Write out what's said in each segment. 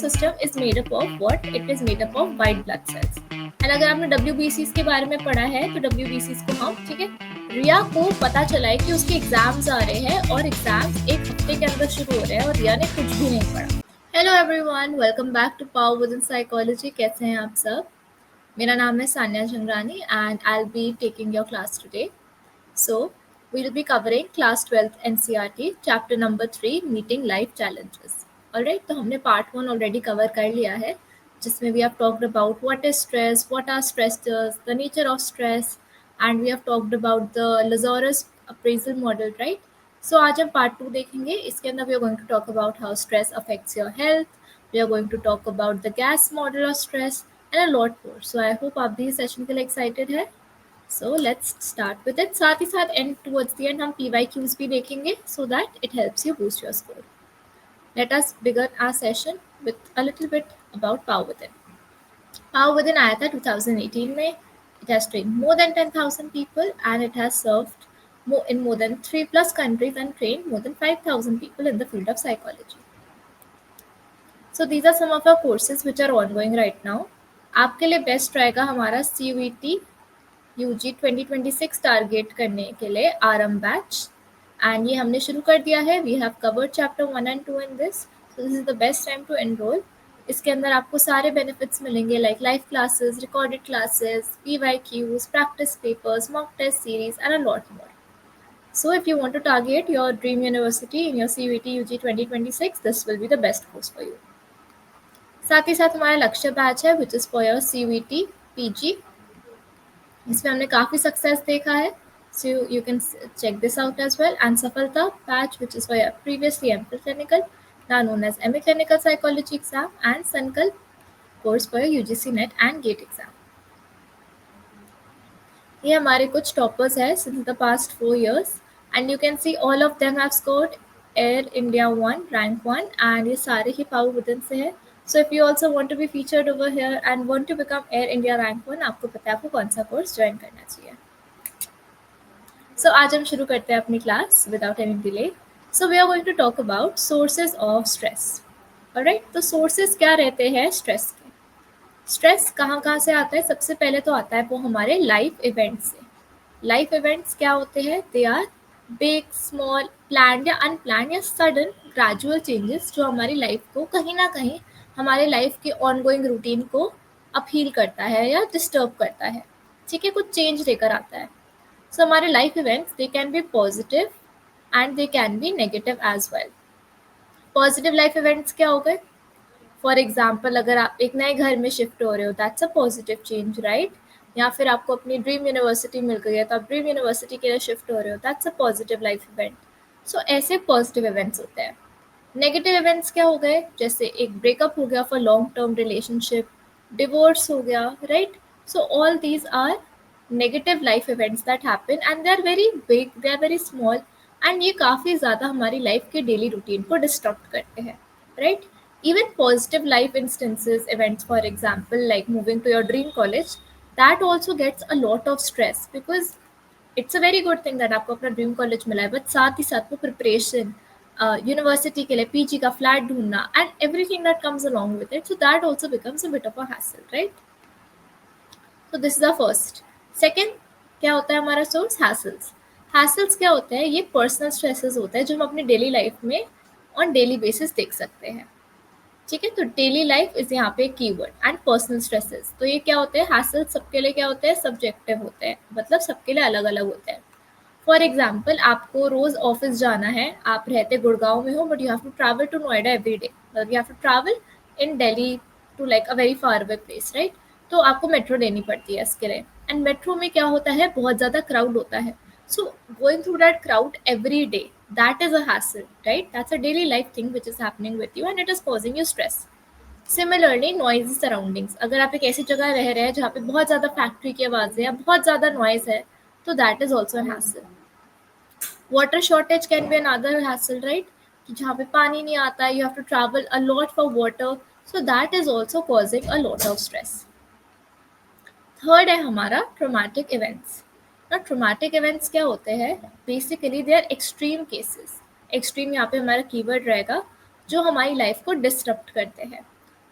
system is made up of what? It is made up of white blood cells. And अगर आपने WBCs के बारे में पढ़ा है तो WBCs को हम ठीक है, रिया को पता चला है कि उसके एग्जाम्स आ रहे हैं और एग्जाम्स एक हफ्ते के अंदर शुरू हो रहे हैं और रिया ने कुछ भी नहीं पढ़ा. Hello everyone, welcome back to power within psychology. कैसे हैं आप सब? मेरा नाम है Sanya Jhangrani and I will be taking your class today. So, we'll be covering class 12th NCERT chapter number 3 meeting life challenges. Alright, तो हमने part 1 already cover कर लिया है जिसमें we have talked about what is stress, what are stressors, the nature of stress, and we have talked about the Lazarus appraisal model, right? So आज हम part 2 देखेंगे. इसके अंदर we are going to talk about how stress affects your health. We are going to talk about the gas model of stress and a lot more. So I hope आप भी इस session के लिए excited है. So let's start with it. साथ ही साथ end towards the end हम PYQs भी देखेंगे so that it helps you boost your score. Let us begin our session with a little bit about Power Within. Power Within आया था 2018 में. It has trained more than 10,000 people and it has served in more than 3+ countries and trained more than 5,000 people in the field of psychology. So these are some of our courses which are ongoing right now. आपके लिए best रहेगा हमारा CUET UG 2026 target करने के लिए RM batch and ये हमने शुरू कर दिया है. We have covered chapter 1 and 2 in this, so this is the best time to enrol. इसके अंदर आपको सारे बेनिफिट्स मिलेंगे like live classes, recorded classes, PYQs, practice papers, mock test series and a lot more. So if you want to target your dream university in your CUET UG 2026, this will be the best course for you. साथ ही साथ हमारा लक्ष्य batch है which is for your CUET PG. इसमें हमने काफ़ी success देखा है, so you can check this out as well. And सफलता batch which is for your previously MPhil clinical, now known as MA clinical psychology exam, and Sankalp course for your UGC NET and GATE exam. ये हमारे कुछ toppers है since the past 4 years and you can see all of them have scored Air India 1 rank 1 and ये सारे ही Power Within से है. So if you also want to be featured over here and want to become Air India rank 1, आपको पता है आपको कौन सा कोर्स ज्वाइन करना चाहिए. So आज हम शुरू करते हैं अपनी class without any delay. So we are going to talk about sources of stress. Alright, तो sources क्या रहते हैं स्ट्रेस के? स्ट्रेस कहाँ कहाँ से आता है? सबसे पहले तो आता है वो हमारे लाइफ इवेंट्स से. लाइफ इवेंट्स क्या होते हैं? They are big, small, planned या अनप्लान्ड या सडन ग्रेजुअल चेंजेस जो हमारी लाइफ को कहीं ना कहीं हमारे लाइफ के ऑनगोइंग रूटीन को अपहील करता है या डिस्टर्ब करता है. ठीक है, कुछ चेंज लेकर आता है. सो हमारे life events they can be positive and they can be negative as well. Positive life events क्या हो गए? फॉर एग्जाम्पल, अगर आप एक नए घर में शिफ्ट हो रहे हो, that's a positive change, right? या फिर आपको अपनी ड्रीम यूनिवर्सिटी मिल गई है तो आप ड्रीम यूनिवर्सिटी के लिए शिफ्ट हो रहे हो, that's a positive life event. So ऐसे पॉजिटिव इवेंट्स होते हैं. नेगेटिव इवेंट्स क्या हो गए? जैसे एक ब्रेकअप हो गया for long term relationship, divorce हो गया, right? So all these are negative life events that happen and they are very big, they are very small and ये काफ़ी ज़्यादा हमारी लाइफ के डेली रूटीन को डिस्टर्ब करते हैं, right? Even positive life instances, events for example like moving to your dream college, that also gets a lot of stress because it's a very good thing that आपको अपना dream college मिला है, but साथ ही साथ वो preparation, university के लिए पीजी का फ्लैट ढूंढना and everything that comes along with it, so that also becomes a bit of a hassle, right? So this is the first. Second क्या होता है हमारा सोर्स? हैसल्स. हैसल्स क्या होते हैं? ये पर्सनल स्ट्रेसेस होते हैं जो हम अपनी डेली लाइफ में ऑन डेली बेसिस देख सकते हैं. ठीक है, तो डेली लाइफ इज यहाँ पे कीवर्ड एंड पर्सनल स्ट्रेसेस. तो ये क्या होते हैं? हैसल सबके लिए क्या होते हैं? सब्जेक्टिव होते हैं, मतलब सबके लिए अलग अलग होते हैं. फॉर एग्जाम्पल, आपको रोज ऑफिस जाना है, आप रहते गुड़गांव में हो but you have to travel to Noida every day, मतलब you have to travel in Delhi to like a very far away place, right? तो आपको मेट्रो लेनी पड़ती है इसके लिए एंड मेट्रो में क्या होता है? बहुत ज़्यादा क्राउड होता है. So going through that crowd every day, that is a hassle, right? That's a daily life thing which is happening with you and it is causing you stress. Similarly, noisy surroundings. अगर आप एक ऐसी जगह रह रहे हैं जहाँ पे बहुत ज़्यादा फैक्ट्री की आवाज़ है या बहुत ज़्यादा नॉइज़ है, तो that is also a hassle. Water shortage can be another hassle, right? कि जहाँ पे पानी नहीं आता है, you have to travel a lot for water, so that is also causing a lot of stress. Third है हमारा traumatic events. ट्रोमैटिक इवेंट्स क्या होते हैं? Basically they are extreme cases. Extreme यहाँ पे हमारा कीवर्ड रहेगा जो हमारी लाइफ को डिस्टर्ब करते हैं.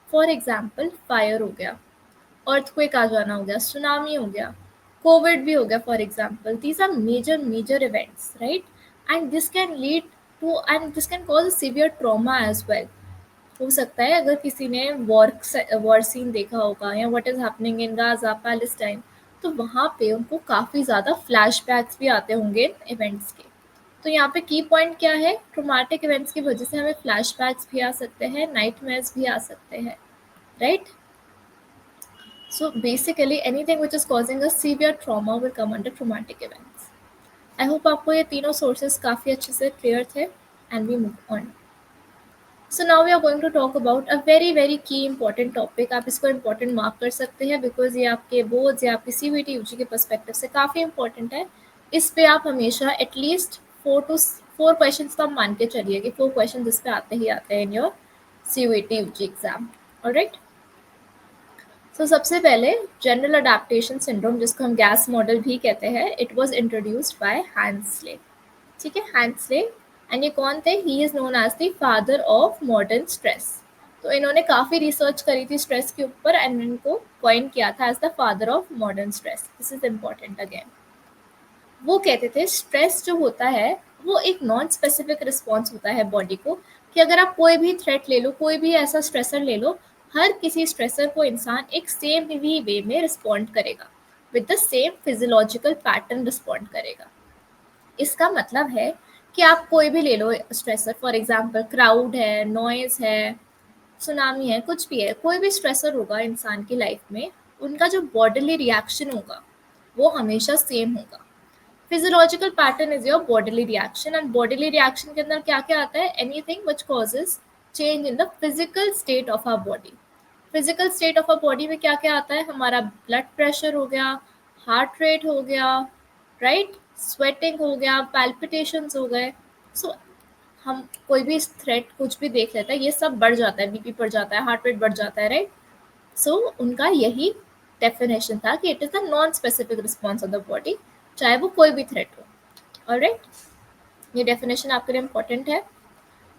फॉर एग्जाम्पल फायर हो गया, अर्थक्वेक आ जाना हो गया, सुनामी हो गया, कोविड भी हो गया for example. These are major events, right? And this can lead to and this can cause severe trauma as well. हो सकता है अगर किसी ने वॉर सीन देखा होगा या what is happening in Gaza Palestine, तो वहाँ पे उनको काफ़ी ज़्यादा फ्लैशबैक्स भी आते होंगे इवेंट्स के. तो यहाँ पे की पॉइंट क्या है, ट्रोमेटिक इवेंट्स की वजह से हमें फ्लैशबैक्स भी आ सकते हैं, नाइटमेयर्स भी आ सकते हैं, right? So basically anything which is causing a severe trauma will come under traumatic events. I hope आपको ये तीनों सोर्सेज काफ़ी अच्छे से क्लियर थे, and we move on. So now we are going to talk about a very key important topic. आप इसको important mark कर सकते हैं बिकॉज ये आपके बोर्ड्स या आपकी CVT UG के पर्सपेक्टिव से काफ़ी इंपॉर्टेंट है. इस पे आप हमेशा एटलीस्ट 4 क्वेश्चन तो आप मान के चलिए कि 4 क्वेश्चन इस पे आते ही आते हैं in your CVT UG exam. Alright. So सबसे पहले जनरल अडेप्टेशन सिंड्रोम, जिसको हम गैस मॉडल भी कहते हैं, it was introduced by Hans Selye. ठीक है, हैंसले. एंड ये कौन थे? He is known as the father of modern stress. तो इन्होंने काफ़ी रिसर्च करी थी स्ट्रेस के ऊपर एंड इनको कॉइन किया था as the father of modern stress. This is important again. वो कहते थे स्ट्रेस जो होता है वो एक नॉन स्पेसिफिक रिस्पॉन्स होता है बॉडी को, कि अगर आप कोई भी थ्रेट ले लो, कोई भी ऐसा स्ट्रेसर ले लो, हर किसी स्ट्रेसर को इंसान एक सेम ही वे में रिस्पॉन्ड करेगा, with the same physiological pattern respond करेगा. इसका मतलब है कि आप कोई भी ले लो स्ट्रेसर, फॉर एग्जांपल क्राउड है, नॉइज है, सुनामी है, कुछ भी है, कोई भी स्ट्रेसर होगा इंसान की लाइफ में, उनका जो बॉडीली रिएक्शन होगा वो हमेशा सेम होगा. Physiological pattern is your bodily reaction, and bodily reaction के अंदर क्या क्या आता है? Anything which causes change in the physical state of our body. Physical state of our body में क्या क्या आता है? हमारा ब्लड प्रेशर हो गया, हार्ट रेट हो गया, राइट, स्वेटिंग हो गया, पैल्पिटेशंस हो गए. सो हम कोई भी थ्रेट कुछ भी देख लेता है, ये सब बढ़ जाता है, बीपी बढ़ जाता है, हार्ट रेट बढ़ जाता है, राइट? सो उनका यही डेफिनेशन था कि it is the non specific response of the body, चाहे वो कोई भी थ्रेट हो. ऑलराइट, ये डेफिनेशन आपके लिए इम्पोर्टेंट है.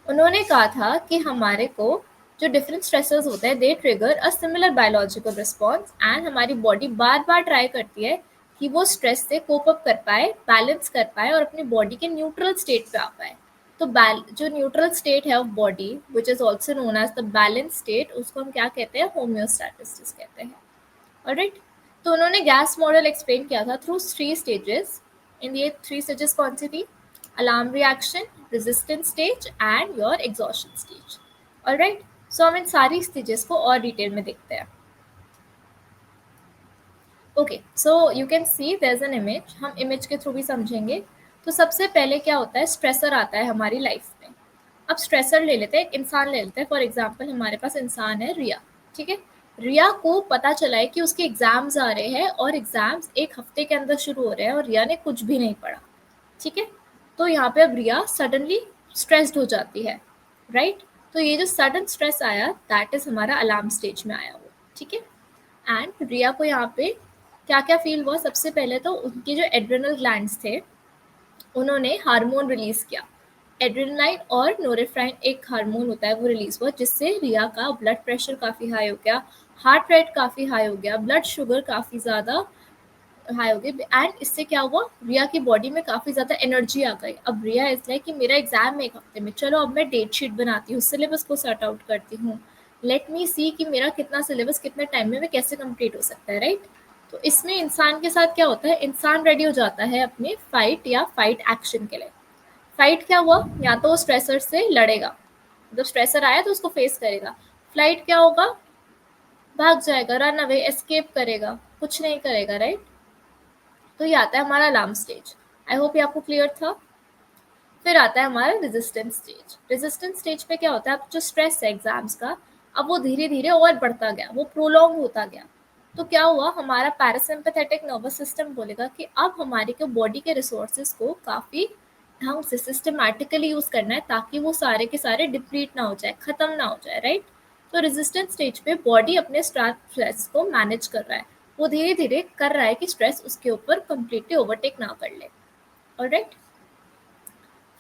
उन्होंने कहा था कि हमारे को जो डिफरेंट स्ट्रेसर्स होते हैं, they trigger a similar biological response, and हमारी बॉडी बार बार ट्राई करती है कि वो स्ट्रेस से कोप अप कर पाए, बैलेंस कर पाए और अपनी बॉडी के न्यूट्रल स्टेट पे आ पाए. तो जो न्यूट्रल स्टेट है of body, which is also known as the balance state, उसको हम क्या कहते हैं? होम्योस्टैटिस कहते हैं. ऑलराइट. तो उन्होंने गैस मॉडल एक्सप्लेन किया था थ्रू 3 स्टेजेस. इन ये 3 स्टेजेस कौन सी थी? Alarm reaction, resistance stage and your exhaustion stage. Alright. So हम इन सारी स्टेजेस को और डिटेल में देखते हैं. Okay, so you can see there is an image. हम इमेज के थ्रू भी समझेंगे. तो सबसे पहले क्या होता है? स्ट्रेसर आता है हमारी लाइफ में. अब स्ट्रेसर ले लेते हैं, एक इंसान ले लेते हैं. फॉर एग्जाम्पल हमारे पास इंसान है रिया. ठीक है, रिया को पता चला है कि उसके एग्जाम्स आ रहे हैं और एग्जाम्स एक हफ्ते के अंदर शुरू हो रहे हैं और रिया ने कुछ भी नहीं पढ़ा. ठीक है, तो यहाँ पे अब रिया सडनली स्ट्रेस्ड हो जाती है, राइट? तो ये जो सडन स्ट्रेस आया, दैट इज हमारा अलार्म स्टेज में आया वो. ठीक है, एंड रिया को यहाँ पे क्या क्या फील हुआ? सबसे पहले तो उनके जो एड्रेनल ग्लैंड्स थे, उन्होंने हार्मोन रिलीज किया. एड्रेनलाइन और नोरेफ्राइन एक हार्मोन होता है, वो रिलीज हुआ, जिससे रिया का ब्लड प्रेशर काफ़ी हाई हो गया, हार्ट रेट काफ़ी हाई हो गया, ब्लड शुगर काफ़ी ज़्यादा हाई हो गई. एंड इससे क्या हुआ? रिया की बॉडी में काफ़ी ज़्यादा एनर्जी आ गई. अब रिया इसलिए कि मेरा एग्जाम है एक हफ्ते में, चलो अब मैं डेट शीट बनाती हूँ, सिलेबस को सॉर्ट आउट करती हूँ, लेट मी सी कि मेरा कितना सिलेबस कितने टाइम में कैसे कंप्लीट हो सकता है, राइट? तो इसमें इंसान के साथ क्या होता है? इंसान रेडी हो जाता है अपने फाइट या फाइट एक्शन के लिए. फाइट क्या हुआ? या तो वो स्ट्रेसर से लड़ेगा, जब स्ट्रेसर आया तो उसको फेस करेगा. फ्लाइट क्या होगा? भाग जाएगा, रन अवे, एस्केप करेगा, कुछ नहीं करेगा, राइट? तो ये आता है हमारा अलार्म स्टेज. आई होप ये आपको क्लियर था. फिर आता है हमारा रेजिस्टेंस स्टेज. रेजिस्टेंस स्टेज पे क्या होता है? अब जो स्ट्रेस है एग्जाम्स का, अब वो धीरे धीरे और बढ़ता गया, वो प्रोलॉन्ग होता गया. तो क्या हुआ? हमारा पैरासिम्पैथेटिक नर्वस सिस्टम बोलेगा कि अब हमारे को बॉडी के रिसोर्सेज को काफ़ी ढंग से सिस्टमैटिकली यूज़ करना है, ताकि वो सारे के सारे डिप्लीट ना हो जाए, ख़त्म ना हो जाए, राइट? तो रेजिस्टेंस स्टेज पे बॉडी अपने स्ट्रेस को मैनेज कर रहा है, वो धीरे धीरे कर रहा है कि स्ट्रेस उसके ऊपर कंप्लीटली ओवरटेक ना कर ले. ऑलराइट.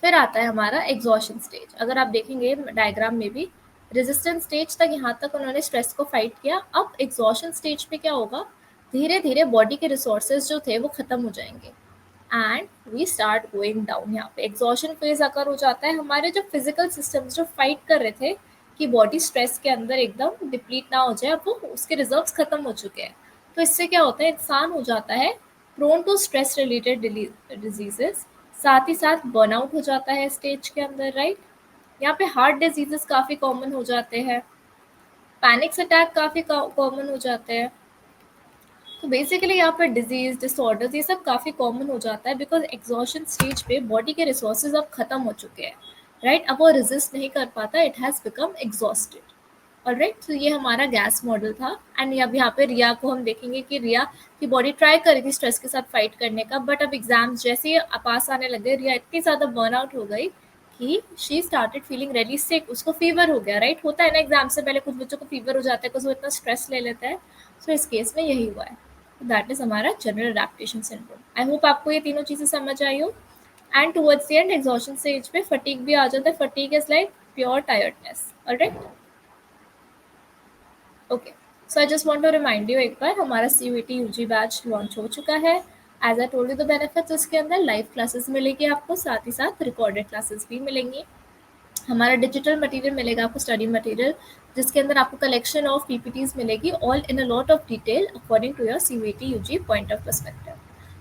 फिर आता है हमारा एग्जॉशन स्टेज. अगर आप देखेंगे डायग्राम में भी, रेजिस्टेंस स्टेज तक, यहाँ तक उन्होंने स्ट्रेस को फाइट किया। अब एग्जॉशन स्टेज पे क्या होगा, धीरे धीरे बॉडी के रिसोर्सेज जो थे वो खत्म हो जाएंगे and we start going down. यहाँ पे एग्जॉशन फेज अकर हो जाता है। हमारे जो फिजिकल सिस्टम्स जो फाइट कर रहे थे कि बॉडी स्ट्रेस के अंदर एकदम डिप्लीट ना हो जाए, अब वो उसके रिजर्व्स खत्म हो चुके हैं। तो इससे क्या होता है, इंसान हो जाता है prone to stress related diseases, साथ ही साथ बर्नआउट हो जाता है स्टेज के अंदर, राइट। यहाँ पे हार्ट डिजीजेस काफ़ी कॉमन हो जाते हैं, पैनिक्स अटैक काफ़ी कॉमन हो जाते हैं। तो बेसिकली यहाँ पर डिजीज डिसऑर्डर्स ये सब काफ़ी कॉमन हो जाता है बिकॉज एग्जॉशन स्टेज पे बॉडी के रिसोर्सेज अब खत्म हो चुके हैं, राइट। अब वो रेजिस्ट नहीं कर पाता, it has become exhausted. Alright, तो ये हमारा गैस मॉडल था। एंड अब यहाँ पे रिया को हम देखेंगे कि रिया की बॉडी ट्राई कर रही थी स्ट्रेस के साथ फाइट करने का, बट अब एग्जाम्स जैसे ही पास आने लगे, रिया इतनी ज़्यादा बर्नआउट हो गई कि शी स्टार्टेड फीलिंग रेडी सिक। उसको फीवर हो गया, राइट। होता है ना एग्जाम से पहले कुछ बच्चों को फीवर हो जाता है बिकॉज वो इतना स्ट्रेस ले लेता है। सो इस केस में यही हुआ है। दैट इज हमारा general adaptation syndrome. I hope आपको ये तीनों चीज़ें समझ आई हो। And towards the end exhaustion stage पे फटीग भी आ जाता है। Fatigue is like pure tiredness. Alright, okay. So I just want to remind you, एक बार हमारा CUET UG बैच लॉन्च हो चुका है। As I told you the benefits, उसके अंदर लाइव क्लासेस मिलेगी आपको, साथ ही साथ रिकॉर्डेड क्लासेस भी मिलेंगी। हमारा डिजिटल मटेरियल मिलेगा आपको, स्टडी मटेरियल, जिसके अंदर आपको कलेक्शन ऑफ PPTs मिलेगी, all in a lot of detail according to your CUET UG point of perspective.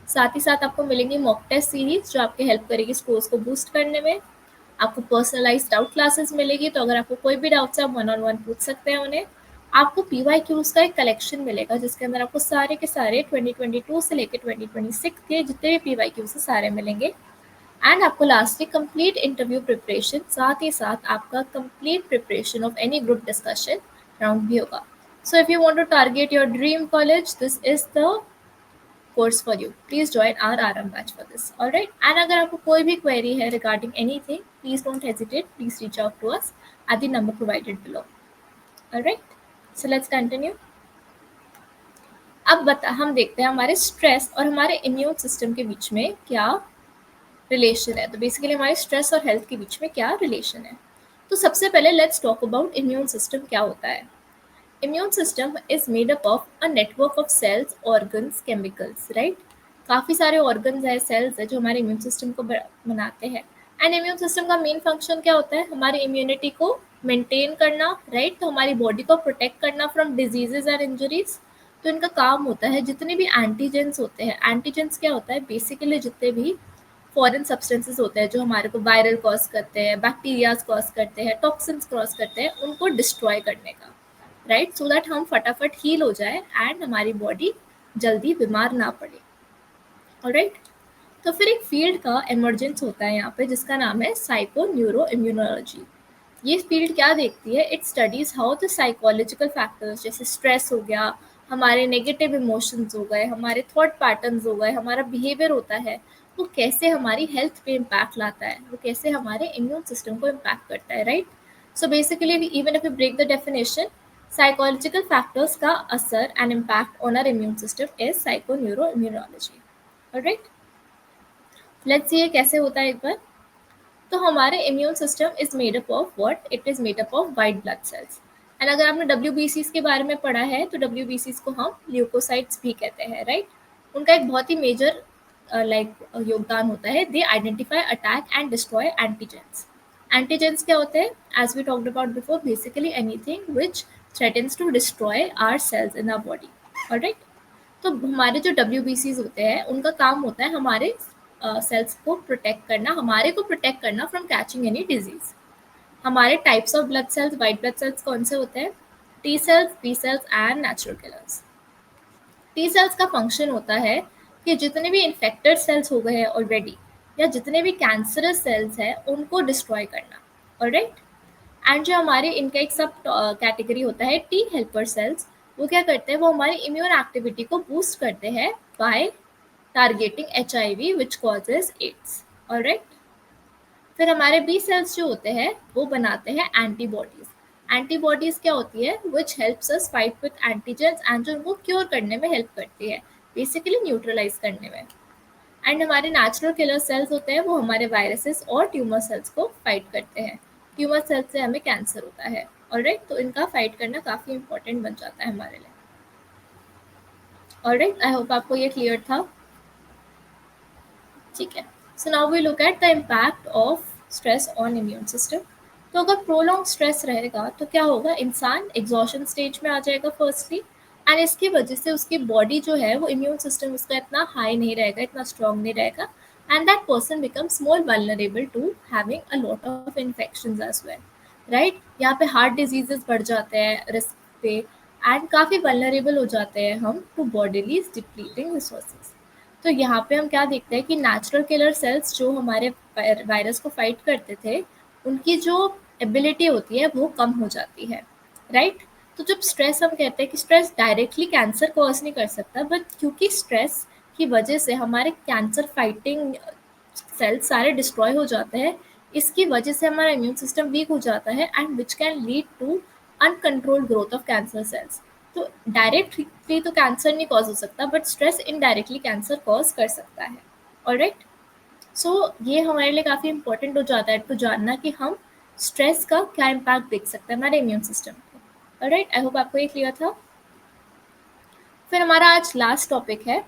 साथ ही साथ आपको मिलेंगी मॉक टेस्ट सीरीज जो आपके हेल्प करेगी स्कोर्स को बूस्ट करने में। आपको पर्सनलाइज्ड डाउट क्लासेस मिलेगी, तो अगर आपको कोई भी डाउट्स है आप 1-on-1 पूछ सकते हैं उन्हें। आपको PYQs का एक कलेक्शन मिलेगा जिसके अंदर आपको सारे के सारे 2022 से लेकर 2026 के जितने भी PYQs हैं सारे मिलेंगे। एंड आपको लास्टली कंप्लीट इंटरव्यू प्रिपरेशन, साथ ही साथ आपका complete preparation of any group discussion round भी होगा। So if you want to target your dream college, this is the course for you. Please join our RM batch for this. All right. And अगर आपको कोई भी query है regarding anything, please don't hesitate. Please reach out to us at the number provided below. All right. So let's continue. अब हम देखते हैं हमारे स्ट्रेस और हमारे इम्यून सिस्टम के बीच में क्या रिलेशन है। तो बेसिकली हमारे स्ट्रेस और हेल्थ के बीच में क्या रिलेशन है। तो सबसे पहले let's talk about immune system क्या होता है। Immune system is made up of a network of cells, organs, chemicals, right. काफ़ी सारे ऑर्गन्स है, सेल्स है जो हमारे इम्यून सिस्टम को बनाते हैं। एंड इम्यून सिस्टम का मेन फंक्शन क्या होता है, हमारी इम्यूनिटी को मेंटेन करना, राइट। तो हमारी बॉडी को प्रोटेक्ट करना फ्रॉम डिजीजेज एंड इंजरीज। तो इनका काम होता है, जितने भी एंटीजेंस होते हैं, एंटीजेंस क्या होता है, बेसिकली जितने भी फॉरेन सब्सटेंसेस होते हैं जो हमारे को वायरल कॉज करते हैं, बैक्टीरियाज कॉज करते हैं, टॉक्सिन्स कॉज करते हैं, उनको डिस्ट्रॉय करने का, राइट। सो दैट हम फटाफट हील हो जाए एंड हमारी बॉडी जल्दी बीमार ना पड़े। ऑलराइट, तो फिर एक फील्ड का इमरजेंस होता है यहाँ पे जिसका नाम है साइको न्यूरो इम्यूनोलॉजी। ये फील्ड क्या देखती है, it studies how the psychological factors जैसे स्ट्रेस हो गया, हमारे नेगेटिव इमोशंस हो गए, हमारे थॉट पैटर्न्स हो गए, हमारा बिहेवियर होता है, वो कैसे हमारी हेल्थ पे इम्पैक्ट लाता है, वो कैसे हमारे इम्यून सिस्टम को इम्पैक्ट करता है, right. So basically even if you break the definition, psychological factors का असर and impact on our immune system is psycho neuro immunology. Alright, let's see ये कैसे होता है एक बार। तो हमारे immune system is made up of what, it is made up of white blood cells. And अगर आपने WBCs के बारे में पढ़ा है तो WBCs को हम ल्यूकोसाइट्स भी कहते हैं, राइट। उनका एक बहुत ही मेजर योगदान होता है, they identify, attack and destroy antigens. Antigens क्या होते हैं, as we talked about before, basically anything which threatens to destroy our cells in our body. Alright, तो हमारे जो WBCs होते हैं उनका काम होता है हमारे सेल्स को प्रोटेक्ट करना, हमारे को प्रोटेक्ट करना फ्रॉम कैचिंग एनी डिजीज। हमारे types of blood cells, white blood cells कौन से होते हैं, T cells, B cells and natural killers. T cells का फंक्शन होता है कि जितने भी इन्फेक्टेड सेल्स हो गए हैं ऑलरेडी या जितने भी कैंसरस सेल्स हैं उनको डिस्ट्रॉय करना। ऑलराइट, एंड जो हमारे इनका एक सब कैटेगरी होता है T हेल्पर सेल्स, वो क्या करते हैं, वो हमारी इम्यून एक्टिविटी को बूस्ट करते हैं by targeting HIV which causes AIDS. Alright, फिर हमारे B सेल्स जो होते हैं वो बनाते हैं एंटीबॉडीज। एंटीबॉडीज क्या होती है, which helps us fight with antigens and जो उनको क्योर करने में हेल्प करती है, बेसिकली न्यूट्रलाइज करने में। एंड हमारे नेचुरल किलर सेल्स होते हैं, वो हमारे वायरसेस और ट्यूमर सेल्स को फाइट करते हैं। ट्यूमर सेल्स से हमें कैंसर होता है। ऑलराइट, तो इनका फाइट करना काफ़ी इंपॉर्टेंट बन जाता है हमारे लिए। ऑलराइट, आई होप आपको ये क्लियर था। ठीक है, so now we look at the impact of stress on immune system. तो अगर प्रोलॉन्ग स्ट्रेस रहेगा तो क्या होगा, इंसान एग्जॉशन स्टेज में आ जाएगा फर्स्टली, एंड इसकी वजह से उसकी बॉडी जो है वो इम्यून सिस्टम उसका इतना हाई नहीं रहेगा, इतना स्ट्रांग नहीं रहेगा, and that person becomes more vulnerable to having a lot of infections as well, right. यहाँ पे हार्ट डिजीजेस बढ़ जाते हैं रिस्क पे, एंड काफ़ी वल्नरेबल हो जाते हैं हम टू बॉडीली डिप्लीटिंग रिसोर्सेज। तो यहाँ पे हम क्या देखते हैं कि नेचुरल किलर सेल्स जो हमारे वायरस को फाइट करते थे, उनकी जो एबिलिटी होती है वो कम हो जाती है, राइट। तो जब स्ट्रेस, हम कहते हैं कि स्ट्रेस डायरेक्टली कैंसर कॉज नहीं कर सकता, बट क्योंकि स्ट्रेस की वजह से हमारे कैंसर फाइटिंग सेल्स सारे डिस्ट्रॉय हो जाते हैं, इसकी वजह से हमारा इम्यून सिस्टम वीक हो जाता है, and which can lead to uncontrolled growth of cancer cells. तो डायरेक्टली तो कैंसर नहीं कॉज हो सकता, but stress indirectly cancer cause कर सकता है। ऑलराइट, सो ये हमारे लिए काफ़ी इंपॉर्टेंट हो जाता है तो जानना कि हम स्ट्रेस का क्या इम्पैक्ट देख सकते हैं हमारे इम्यून सिस्टम पे। ऑलराइट, आई होप आपको ये क्लियर था। फिर हमारा आज लास्ट टॉपिक है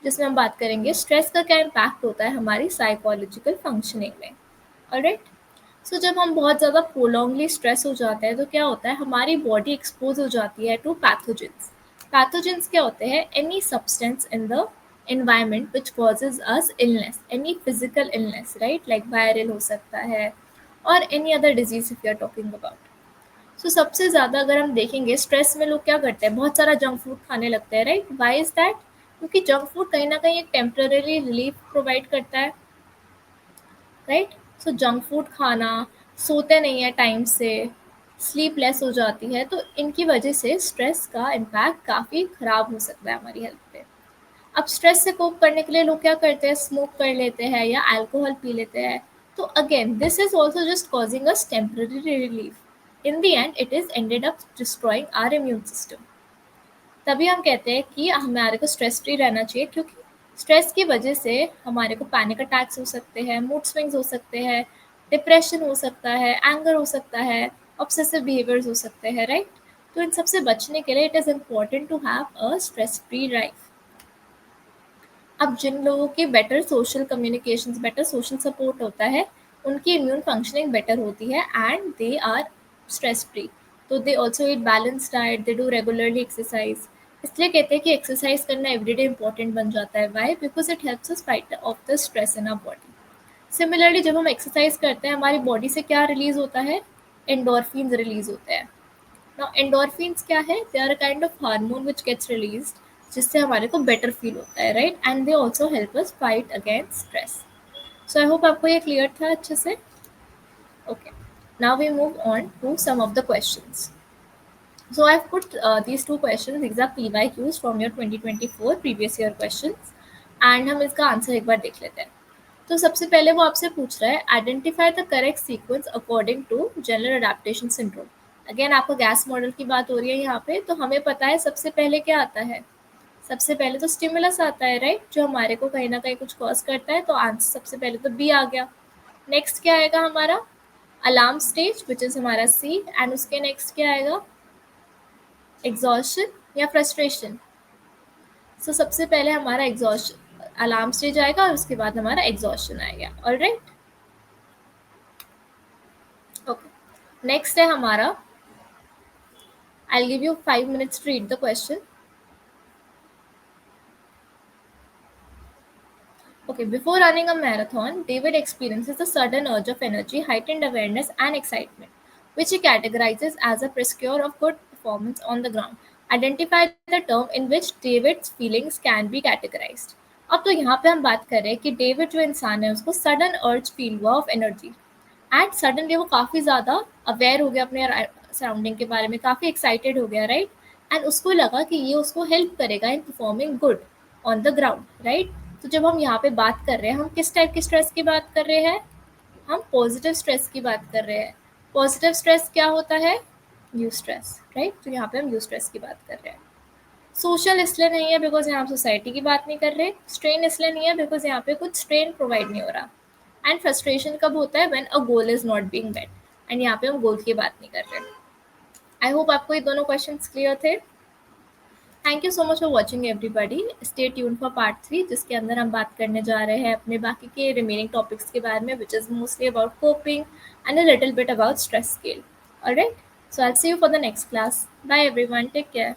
जिसमें हम बात करेंगे स्ट्रेस का क्या इम्पैक्ट होता है हमारी साइकोलॉजिकल फंक्शनिंग में। ऑलराइट, सो जब हम बहुत ज़्यादा प्रोलॉन्गली स्ट्रेस हो जाते हैं तो क्या होता है, हमारी बॉडी एक्सपोज हो जाती है टू पैथोजेंस। पैथोजेंस क्या होते हैं, any substance in the environment which causes us illness, any physical illness, right, like viral हो सकता है और any other disease if you are talking about। सो सबसे ज़्यादा अगर हम देखेंगे स्ट्रेस में लोग क्या करते हैं, बहुत सारा जंक फूड खाने लगते हैं, राइट। वाई इज़ दैट, क्योंकि जंक फूड कहीं ना कहीं एक टेम्पररी रिलीफ प्रोवाइड करता है, राइट। सो जंक फूड खाना, सोते नहीं है टाइम से, स्लीपलेस हो जाती है, तो इनकी वजह से स्ट्रेस का इम्पैक्ट काफ़ी ख़राब हो सकता है हमारी हेल्थ पे। अब स्ट्रेस से कोप करने के लिए लोग क्या करते हैं, स्मोक कर लेते हैं या अल्कोहल पी लेते हैं। तो again this is also just causing us temporary relief, in the end it is ended up destroying our immune system. तभी हम कहते हैं कि हमारे को स्ट्रेस फ्री रहना चाहिए, क्योंकि स्ट्रेस की वजह से हमारे को पैनिक अटैक्स हो सकते हैं, मूड स्विंग्स हो सकते हैं, डिप्रेशन हो सकता है, एंगर हो सकता है, ऑब्सेसिव बिहेवियर्स हो सकते हैं, राइट। तो इन सबसे बचने के लिए it is important to have a stress free life. अब जिन लोगों की better social communications, better social support होता है, उनकी इम्यून फंक्शनिंग बेटर होती है and they are stress free. तो they also eat balance diet, they do regularly exercise. इसलिए कहते हैं कि एक्सरसाइज करना एवरीडे इंपॉर्टेंट बन जाता है। Why, because it helps us fight off the stress in our body. Similarly जब हम एक्सरसाइज करते हैं हमारी बॉडी से क्या रिलीज होता है, एंडोर्फिन्स रिलीज होते हैं। नाउ एंडोर्फिन्स क्या है, they are a kind of hormone which gets released, जिससे हमारे को बेटर फील होता है, right. And they also help us fight against stress. So I hope आपको ये क्लियर था अच्छे से। Okay, now we move on to some of the questions. So I've put these two questions, these are PYQs from your 2024 previous year questions, and हम इसका answer एक बार देख लेते हैं। तो सबसे पहले वो आपसे पूछ रहा है, identify the correct sequence according to general adaptation syndrome. Again आपको गैस मॉडल की बात हो रही है यहाँ पे, तो हमें पता है सबसे पहले क्या आता है, सबसे पहले तो स्टिमुलस आता है, राइट, जो हमारे को कहीं ना कहीं कुछ कॉज करता है। तो आंसर सबसे पहले तो बी आ गया। नेक्स्ट क्या आएगा हमारा, अलार्म स्टेज विच इज हमारा सी, एंड उसके नेक्स्ट क्या आएगा, एग्जॉशन या फ्रस्ट्रेशन। सो सबसे पहले हमारा एग्जॉशन, अलार्म स्टेज आएगा और उसके बाद हमारा एग्जॉशन आएगा। ऑलराइट, ओके, नेक्स्ट है हमारा, I give you 5 minutes to read the question. Okay, before running a marathon, David experiences a sudden urge of energy, heightened awareness, and excitement, which he categorizes as a prescure of good performance on the ground. Identify the term in which David's feelings can be categorized. अब तो यहाँ पे हम बात कर रहे हैं कि डेविड जो इंसान है उसको सडन अर्ज फील हुआ ऑफ एनर्जी, एंड सडनली वो काफ़ी ज़्यादा अवेयर हो गया अपने सराउंडिंग के बारे में, काफ़ी एक्साइटेड हो गया, राइट। एंड उसको लगा कि ये उसको हेल्प करेगा in performing good on the ground, right. तो जब हम यहाँ पे बात कर रहे हैं, हम किस टाइप की स्ट्रेस की बात कर रहे हैं, हम पॉजिटिव स्ट्रेस की बात कर रहे हैं। पॉजिटिव स्ट्रेस क्या होता है, यू स्ट्रेस, राइट। तो यहाँ पे हम यू स्ट्रेस की बात कर रहे हैं। सोशल इसलिए नहीं है बिकॉज यहाँ सोसाइटी की बात नहीं कर रहे। स्ट्रेन इसलिए नहीं है बिकॉज यहाँ पे कुछ स्ट्रेन प्रोवाइड नहीं हो रहा। एंड फ्रस्ट्रेशन कब होता है, when a goal is not being met, and यहाँ पे हम गोल की बात नहीं कर रहे। आई होप आपको ये दोनों क्वेश्चंस क्लियर थे। Thank you so much for watching everybody. Stay tune for part 3, जिसके अंदर हम बात करने जा रहे हैं अपने बाकी के रिमेनिंग टॉपिक्स के बारे में, which is mostly about coping and a little bit about stress scale. Alright, so I see you for the next class. Bye everyone, take care.